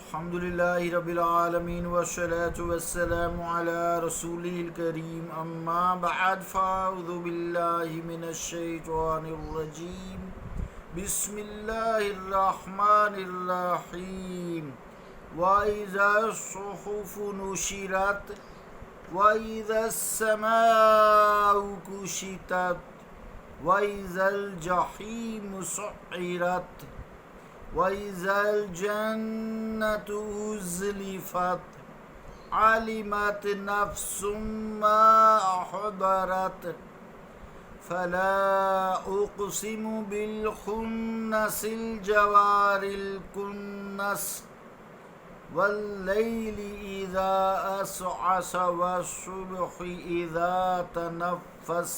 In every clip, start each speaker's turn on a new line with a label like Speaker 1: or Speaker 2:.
Speaker 1: الحمد لله رب العالمين والصلاة والسلام على رسوله الكريم أما بعد فأعوذ بالله من الشيطان الرجيم بسم الله الرحمن الرحيم وإذا الصحف نشرت وإذا السماء كشطت وإذا الجحيم سعرت وَإِذَا الْجَنَّةُ أُزْلِفَتْ عَلِمَتْ نَفْسٌ مَّا أَحْضَرَتْ فَلَا أُقْسِمُ بِالْخُنَّسِ الْجَوَارِ الْكُنَّسِ وَاللَّيْلِ إِذَا أَسْعَسَ وَالصُّبْحِ إِذَا تَنَفَّسَ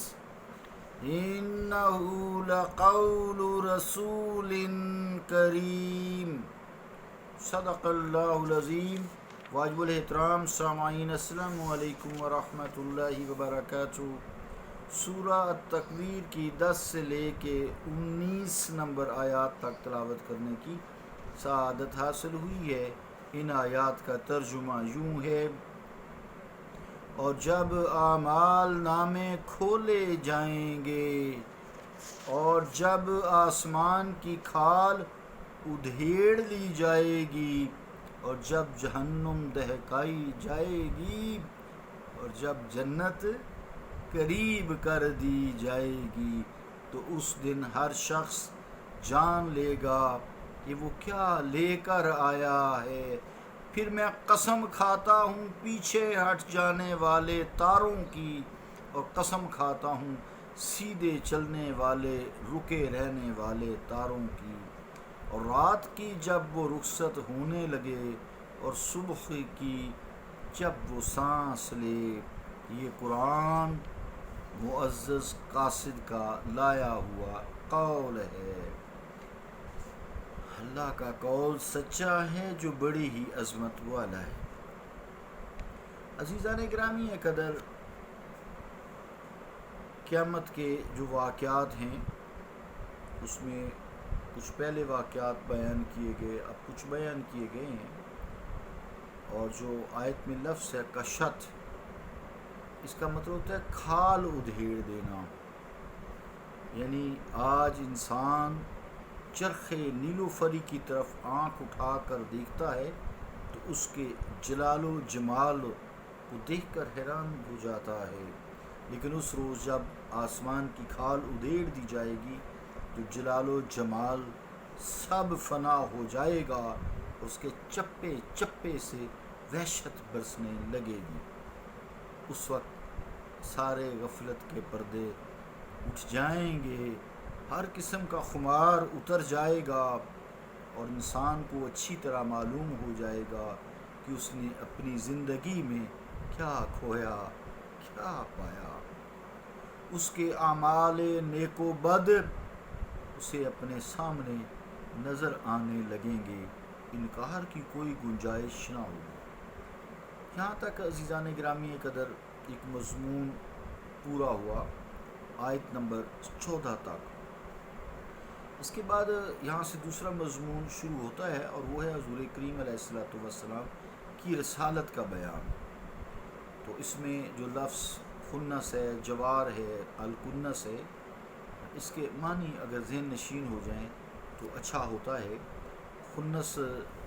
Speaker 1: إِنَّهُ لَقَوْلُ رَسُولٍ کریم۔ صدق اللہ العظیم۔ واجب الاحترام سامعین السلام علیکم ورحمۃ اللہ وبرکاتہ۔ سورہ التکویر کی 10 سے لے کے 19 نمبر آیات تک تلاوت کرنے کی سعادت حاصل ہوئی ہے۔ ان آیات کا ترجمہ یوں ہے: اور جب اعمال نامے کھولے جائیں گے اور جب آسمان کی کھال ادھیڑ لی جائے گی اور جب جہنم دہکائی جائے گی اور جب جنت قریب کر دی جائے گی تو اس دن ہر شخص جان لے گا کہ وہ کیا لے کر آیا ہے۔ پھر میں قسم کھاتا ہوں پیچھے ہٹ جانے والے تاروں کی اور قسم کھاتا ہوں سیدھے چلنے والے رکے رہنے والے تاروں کی، اور رات کی جب وہ رخصت ہونے لگے اور صبح کی جب وہ سانس لے۔ یہ قرآن معزز قاصد کا لایا ہوا قول ہے۔ اللہ کا قول سچا ہے جو بڑی ہی عظمت والا ہے۔ عزیزان گرامی قدر، قیامت کے جو واقعات ہیں اس میں کچھ پہلے واقعات بیان کیے گئے، اب کچھ بیان کیے گئے ہیں۔ اور جو آیت میں لفظ ہے کشت، اس کا مطلب ہوتا ہے کھال ادھیڑ دینا، یعنی آج انسان چرخ نیلوفری کی طرف آنکھ اٹھا کر دیکھتا ہے تو اس کے جلال و جمال کو دیکھ کر حیران ہو جاتا ہے، لیکن اس روز جب آسمان کی کھال ادھیڑ دی جائے گی تو جلال و جمال سب فنا ہو جائے گا، اس کے چپے چپے سے وحشت برسنے لگے گی۔ اس وقت سارے غفلت کے پردے اٹھ جائیں گے، ہر قسم کا خمار اتر جائے گا اور انسان کو اچھی طرح معلوم ہو جائے گا کہ اس نے اپنی زندگی میں کیا کھویا کیا پایا۔ اس کے اعمال نیک و بد اسے اپنے سامنے نظر آنے لگیں گے، انکار کی کوئی گنجائش نہ ہوگی۔ یہاں تک عزیزان گرامی قدر ایک مضمون پورا ہوا، آیت نمبر 14 تک۔ اس کے بعد یہاں سے دوسرا مضمون شروع ہوتا ہے اور وہ ہے حضور کریم علیہ الصلوۃ والسلام کی رسالت کا بیان۔ تو اس میں جو لفظ خنس ہے، جوار ہے، الکنس ہے، اس کے معنی اگر ذہن نشین ہو جائیں تو اچھا ہوتا ہے۔ خنس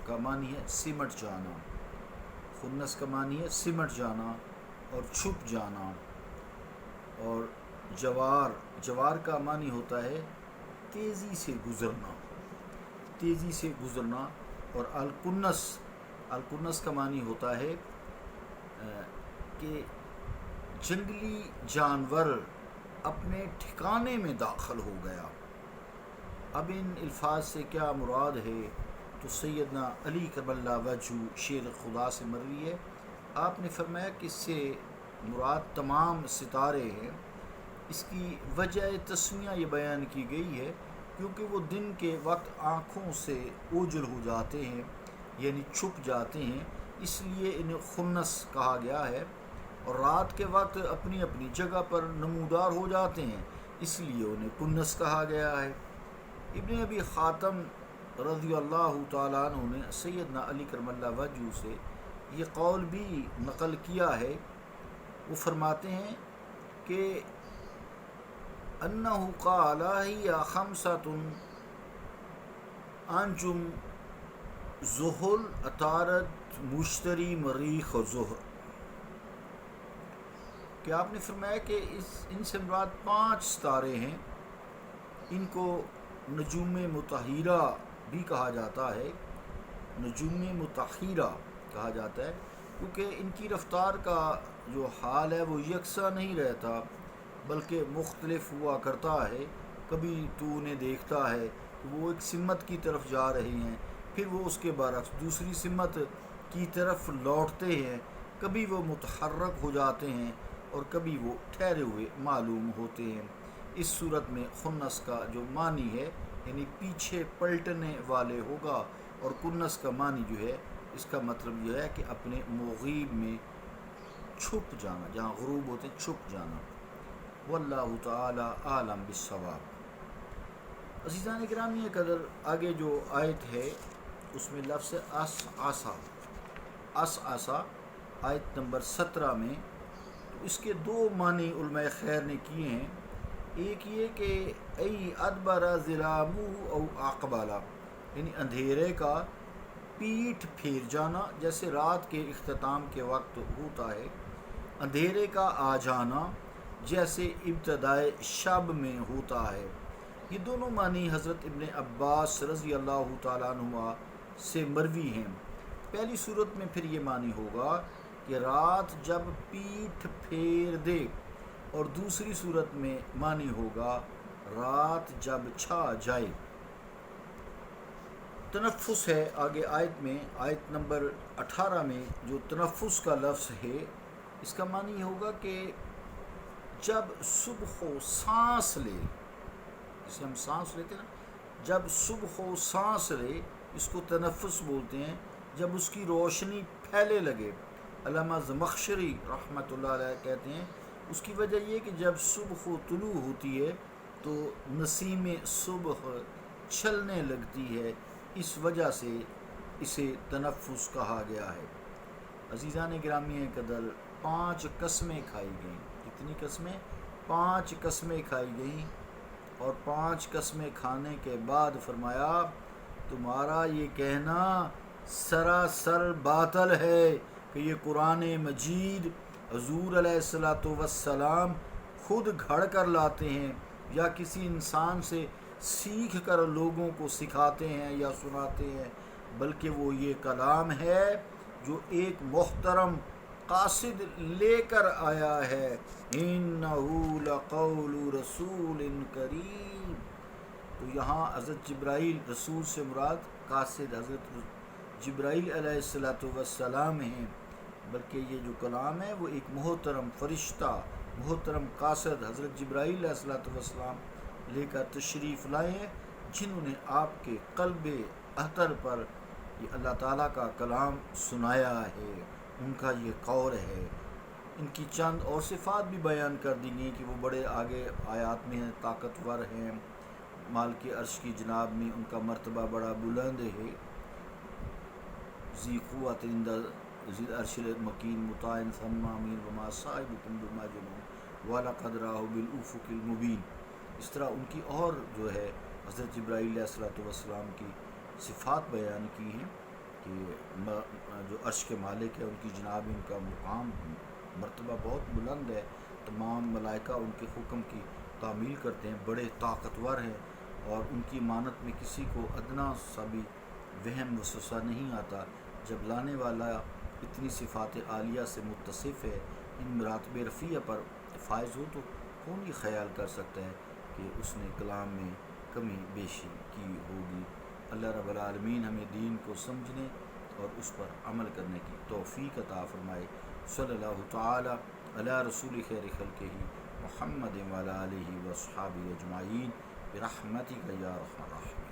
Speaker 1: کا معنی ہے سمٹ جانا، خنس کا معنی ہے سمٹ جانا اور چھپ جانا، اور جوار کا معنی ہوتا ہے تیزی سے گزرنا، تیزی سے گزرنا، اور الکنس کا معنی ہوتا ہے کہ جنگلی جانور اپنے ٹھکانے میں داخل ہو گیا۔ اب ان الفاظ سے کیا مراد ہے تو سیدنا علی کرم اللہ وجہ شیر خدا سے مروی ہے۔ آپ نے فرمایا کہ اس سے مراد تمام ستارے ہیں۔ اس کی وجہ تسمیہ یہ بیان کی گئی ہے کیونکہ وہ دن کے وقت آنکھوں سے اوجھل ہو جاتے ہیں، یعنی چھپ جاتے ہیں، اس لیے انہیں خنس کہا گیا ہے، اور رات کے وقت اپنی اپنی جگہ پر نمودار ہو جاتے ہیں، اس لیے انہیں کنس کہا گیا ہے۔ ابن ابی خاتم رضی اللہ تعالیٰ عنہ نے سیدنا علی کرم اللہ وجہ سے یہ قول بھی نقل کیا ہے. وہ فرماتے ہیں کہ انہ قال ہی خمسۃ انجم زحل عطارد مشتری مریخ و زہر، کہ آپ نے فرمایا کہ ان سے مراد 5 ستارے ہیں. ان کو نجوم مطہرہ بھی کہا جاتا ہے، نجوم مطہرہ کہا جاتا ہے، کیونکہ ان کی رفتار کا جو حال ہے وہ یکساں نہیں رہتا بلکہ مختلف ہوا کرتا ہے. کبھی تو انہیں دیکھتا ہے کہ وہ ایک سمت کی طرف جا رہے ہیں، پھر وہ اس کے برعکس دوسری سمت کی طرف لوٹتے ہیں. کبھی وہ متحرک ہو جاتے ہیں اور کبھی وہ ٹھہرے ہوئے معلوم ہوتے ہیں. اس صورت میں خنس کا جو معنی ہے یعنی پیچھے پلٹنے والے ہوگا، اور کنس کا معنی جو ہے اس کا مطلب یہ ہے کہ اپنے مغیب میں چھپ جانا، جہاں غروب ہوتے ہیں چھپ جانا. واللہ تعالی عالم بالصواب. عزیزان گرامی قدر، آگے جو آیت ہے اس میں لفظ اسعسا آیت نمبر 17 میں، تو اس کے 2 معنی علماء خیر نے کیے ہیں. ایک یہ کہ ای ادبر ظلامہ او اقبالا، یعنی اندھیرے کا پیٹھ پھیر جانا، جیسے رات کے اختتام کے وقت ہوتا ہے. اندھیرے کا آ جانا جیسے ابتدائے شب میں ہوتا ہے. یہ دونوں معنی حضرت ابن عباس رضی اللہ تعالیٰ عنہما سے مروی ہیں. پہلی صورت میں پھر یہ معنی ہوگا کہ رات جب پیٹھ پھیر دے، اور دوسری صورت میں معنی ہوگا رات جب چھا جائے. تنفس ہے آگے آیت میں، آیت نمبر 18 میں جو تنفس کا لفظ ہے اس کا معنی یہ ہوگا کہ جب صبح و سانس لے، جسے ہم سانس لیتے ہیں نا، جب صبح و سانس لے اس کو تنفس بولتے ہیں. جب اس کی روشنی پھیلے لگے. علامہ زمخشری رحمۃ اللہ علیہ کہتے ہیں اس کی وجہ یہ کہ جب صبح طلوع ہوتی ہے تو نسیم صبح چلنے لگتی ہے، اس وجہ سے اسے تنفس کہا گیا ہے. عزیزان گرامی قدر، 5 قسمیں کھائی گئیں. کتنی قسمیں؟ 5 قسمیں کھائی گئیں، اور 5 قسمیں کھانے کے بعد فرمایا تمہارا یہ کہنا سراسر باطل ہے کہ یہ قرآن مجید حضور علیہ السلام خود گھڑ کر لاتے ہیں یا کسی انسان سے سیکھ کر لوگوں کو سکھاتے ہیں یا سناتے ہیں، بلکہ وہ یہ کلام ہے جو ایک محترم قاصد لے کر آیا ہے. انہ لقول رسول کریم. تو یہاں حضرت جبرائیل، رسول سے مراد قاصد حضرت جبرائیل علیہ السلام ہیں، بلکہ یہ جو کلام ہے وہ ایک محترم فرشتہ، محترم قاصد حضرت جبرائیل علیہ السلام لے کر تشریف لائے ہیں، جنہوں نے آپ کے قلب اطہر پر یہ اللہ تعالیٰ کا کلام سنایا ہے. ان کا یہ قول ہے. ان کی چند اور صفات بھی بیان کر دی گئی کہ وہ بڑے آگے آیات میں ہیں، طاقتور ہیں، مالک عرش کی جناب میں ان کا مرتبہ بڑا بلند ہے. ذی قوت عند ذی العرش المکین مطاع ثم امین وما صاحبکم بمجنون ولقد رآہ بالافق المبین. اس طرح ان کی اور جو ہے حضرت جبرائیل علیہ السلام کی صفات بیان کی ہیں کہ جو عرش کے مالک ہے ان کی جناب ان کا مقام مرتبہ بہت بلند ہے. تمام ملائکہ ان کے حکم کی تعمیل کرتے ہیں، بڑے طاقتور ہیں، اور ان کی مانت میں کسی کو ادنا سا بھی وہم وسوسہ نہیں آتا. جب لانے والا اتنی صفات عالیہ سے متصف ہے، ان مراتب رفیع پر فائز ہو، تو کون یہ خیال کر سکتا ہے کہ اس نے کلام میں کمی بیشی کی ہوگی. اللہ رب العالمین ہمیں دین کو سمجھنے اور اس پر عمل کرنے کی توفیق عطا فرمائے. صلی اللہ تعالی علی رسول خیر خلقہ محمد وعلی آلہ واصحابہ اجمعین برحمتک یا ارحم الراحمین.